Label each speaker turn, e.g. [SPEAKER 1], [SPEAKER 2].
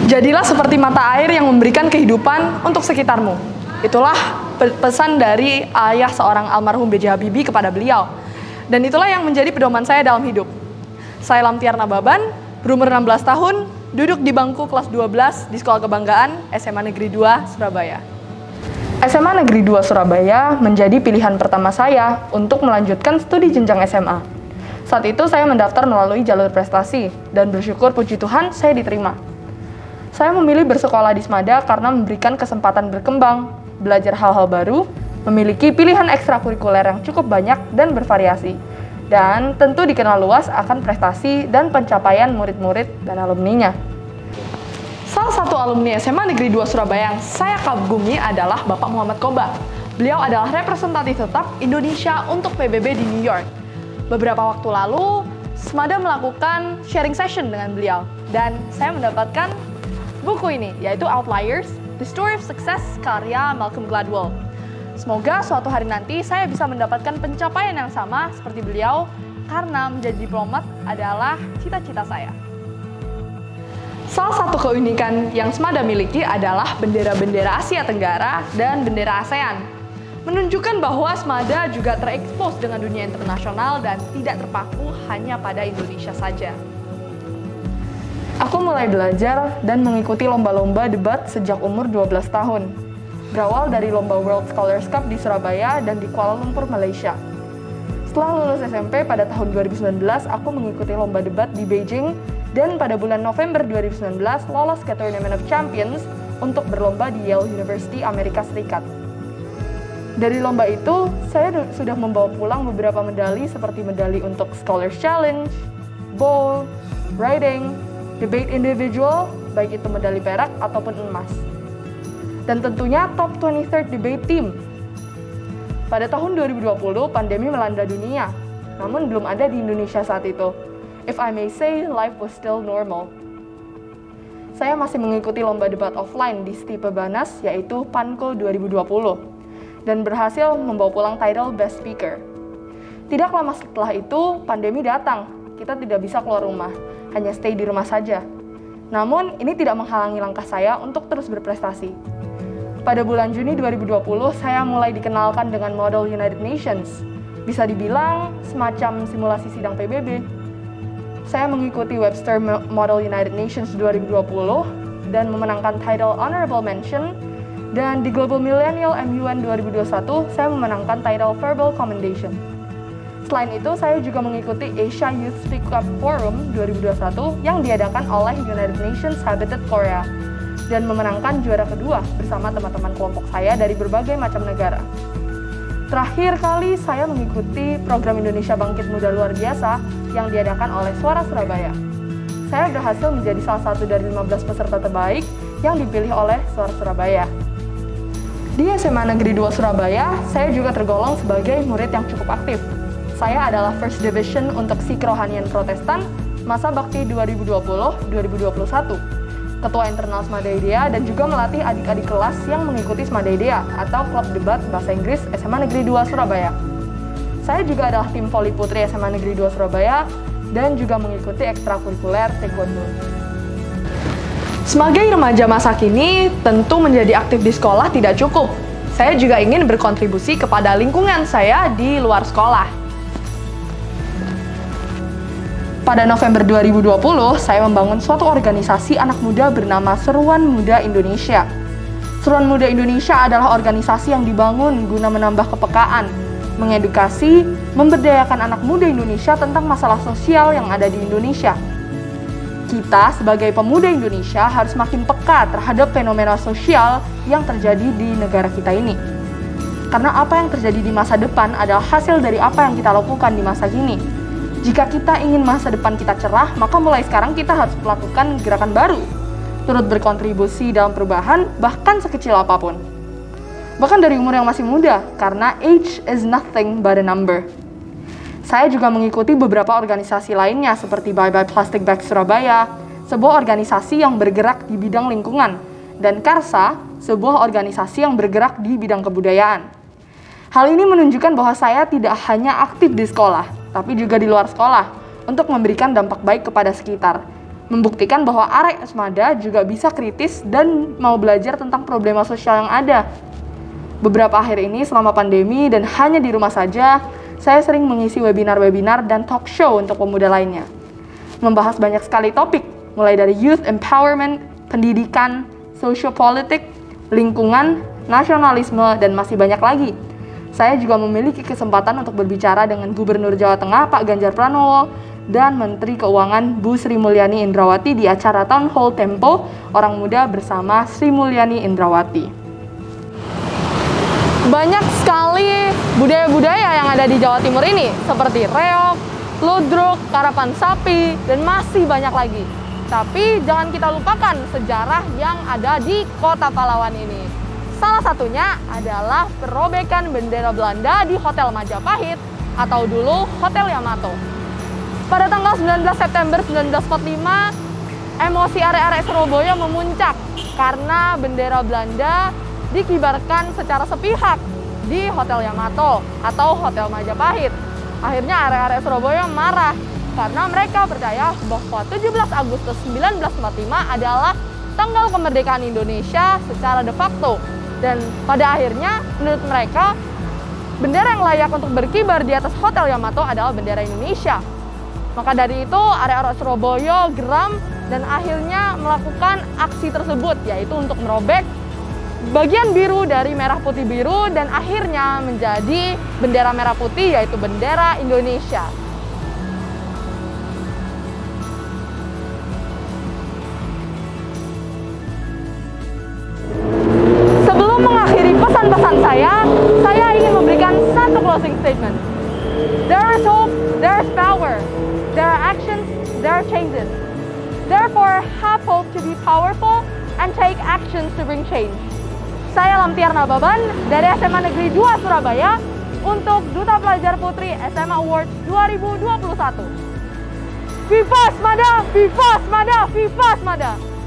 [SPEAKER 1] Jadilah seperti mata air yang memberikan kehidupan untuk sekitarmu. Itulah pesan dari ayah seorang almarhum B.J. Habibie kepada beliau. Dan itulah yang menjadi pedoman saya dalam hidup. Saya Lamtiar Nababan, berumur 16 tahun, duduk di bangku kelas 12 di Sekolah Kebanggaan SMA Negeri 2 Surabaya. SMA Negeri 2 Surabaya menjadi pilihan pertama saya untuk melanjutkan studi jenjang SMA. Saat itu saya mendaftar melalui jalur prestasi, dan bersyukur puji Tuhan saya diterima. Saya memilih bersekolah di SMADA karena memberikan kesempatan berkembang, belajar hal-hal baru, memiliki pilihan ekstrakurikuler yang cukup banyak dan bervariasi, dan tentu dikenal luas akan prestasi dan pencapaian murid-murid dan alumninya. Salah satu alumni SMA Negeri 2 Surabaya yang saya kagumi adalah Bapak Muhammad Koba. Beliau adalah representatif tetap Indonesia untuk PBB di New York. Beberapa waktu lalu, SMADA melakukan sharing session dengan beliau, dan saya mendapatkan buku ini, yaitu Outliers, The Story of Success karya Malcolm Gladwell. Semoga suatu hari nanti saya bisa mendapatkan pencapaian yang sama seperti beliau, karena menjadi diplomat adalah cita-cita saya. Salah satu keunikan yang SMADA miliki adalah bendera-bendera Asia Tenggara dan bendera ASEAN. Menunjukkan bahwa SMADA juga terekspos dengan dunia internasional dan tidak terpaku hanya pada Indonesia saja. Aku mulai belajar dan mengikuti lomba-lomba debat sejak umur 12 tahun. Berawal dari lomba World Scholars Cup di Surabaya dan di Kuala Lumpur, Malaysia. Setelah lulus SMP pada tahun 2019, aku mengikuti lomba debat di Beijing, dan pada bulan November 2019 lolos ke Tournament of Champions untuk berlomba di Yale University, Amerika Serikat. Dari lomba itu, saya sudah membawa pulang beberapa medali seperti medali untuk Scholars Challenge, bowl, writing, debate individual, baik itu medali perak ataupun emas. Dan tentunya top 23rd debate team. Pada tahun 2020, pandemi melanda dunia, namun belum ada di Indonesia saat itu. If I may say, life was still normal. Saya masih mengikuti lomba debat offline di Stipe Banas, yaitu PANKO 2020, dan berhasil membawa pulang title Best Speaker. Tidak lama setelah itu, pandemi datang. Kita tidak bisa keluar rumah, hanya stay di rumah saja. Namun, ini tidak menghalangi langkah saya untuk terus berprestasi. Pada bulan Juni 2020, saya mulai dikenalkan dengan Model United Nations. Bisa dibilang semacam simulasi sidang PBB. Saya mengikuti Webster Model United Nations 2020 dan memenangkan title Honorable Mention, dan di Global Millennial MUN 2021, saya memenangkan title Verbal Commendation. Selain itu, saya juga mengikuti Asia Youth Speak Up Forum 2021 yang diadakan oleh United Nations Habitat Korea dan memenangkan juara kedua bersama teman-teman kelompok saya dari berbagai macam negara. Terakhir kali saya mengikuti program Indonesia Bangkit Muda Luar Biasa yang diadakan oleh Suara Surabaya. Saya berhasil menjadi salah satu dari 15 peserta terbaik yang dipilih oleh Suara Surabaya. Di SMA Negeri 2 Surabaya, saya juga tergolong sebagai murid yang cukup aktif. Saya adalah First Division untuk Si Kerohanian Protestan masa bakti 2020-2021, Ketua Internal SMADA IDEA, dan juga melatih adik-adik kelas yang mengikuti SMADA IDEA atau Klub Debat Bahasa Inggris SMA Negeri 2 Surabaya. Saya juga adalah tim voli putri SMA Negeri 2 Surabaya dan juga mengikuti ekstrakurikuler taekwondo. Sebagai remaja masa kini, tentu menjadi aktif di sekolah tidak cukup. Saya juga ingin berkontribusi kepada lingkungan saya di luar sekolah. Pada November 2020, saya membangun suatu organisasi anak muda bernama Seruan Muda Indonesia. Seruan Muda Indonesia adalah organisasi yang dibangun guna menambah kepekaan, mengedukasi, memberdayakan anak muda Indonesia tentang masalah sosial yang ada di Indonesia. Kita sebagai pemuda Indonesia harus makin peka terhadap fenomena sosial yang terjadi di negara kita ini. Karena apa yang terjadi di masa depan adalah hasil dari apa yang kita lakukan di masa kini. Jika kita ingin masa depan kita cerah, maka mulai sekarang kita harus melakukan gerakan baru, turut berkontribusi dalam perubahan, bahkan sekecil apapun. Bahkan dari umur yang masih muda, karena age is nothing but a number. Saya juga mengikuti beberapa organisasi lainnya seperti Bye Bye Plastic Bag Surabaya, sebuah organisasi yang bergerak di bidang lingkungan, dan Karsa, sebuah organisasi yang bergerak di bidang kebudayaan. Hal ini menunjukkan bahwa saya tidak hanya aktif di sekolah, tapi juga di luar sekolah untuk memberikan dampak baik kepada sekitar. Membuktikan bahwa arek Esmada juga bisa kritis dan mau belajar tentang problema sosial yang ada. Beberapa akhir ini selama pandemi dan hanya di rumah saja, saya sering mengisi webinar-webinar dan talk show untuk pemuda lainnya. Membahas banyak sekali topik, mulai dari youth empowerment, pendidikan, sociopolitik, lingkungan, nasionalisme, dan masih banyak lagi. Saya juga memiliki kesempatan untuk berbicara dengan Gubernur Jawa Tengah Pak Ganjar Pranowo dan Menteri Keuangan Bu Sri Mulyani Indrawati di acara Town Hall Tempo Orang Muda bersama Sri Mulyani Indrawati. Banyak sekali budaya-budaya yang ada di Jawa Timur ini, seperti reog, ludruk, karapan sapi, dan masih banyak lagi. Tapi jangan kita lupakan sejarah yang ada di Kota Pahlawan ini. Salah satunya adalah perobekan bendera Belanda di Hotel Majapahit atau dulu Hotel Yamato. Pada tanggal 19 September 1945, emosi arek-arek Surabaya memuncak karena bendera Belanda dikibarkan secara sepihak di Hotel Yamato atau Hotel Majapahit. Akhirnya arek-arek Surabaya marah karena mereka percaya bahwa 17 Agustus 1945 adalah tanggal kemerdekaan Indonesia secara de facto. Dan pada akhirnya, menurut mereka, bendera yang layak untuk berkibar di atas Hotel Yamato adalah bendera Indonesia. Maka dari itu, arek-arek Surabaya geram dan akhirnya melakukan aksi tersebut, yaitu untuk merobek bagian biru dari merah putih biru dan akhirnya menjadi bendera merah putih, yaitu bendera Indonesia. Sebelum mengakhiri pesan-pesan saya ingin memberikan satu closing statement. There is hope, there is power. There are actions, there are changes. Therefore, have hope to be powerful and take actions to bring change. Saya Lamtiar Nababan dari SMA Negeri 2 Surabaya untuk Duta Pelajar Putri SMA Awards 2021. Viva Esmada! Viva Esmada! Viva Esmada!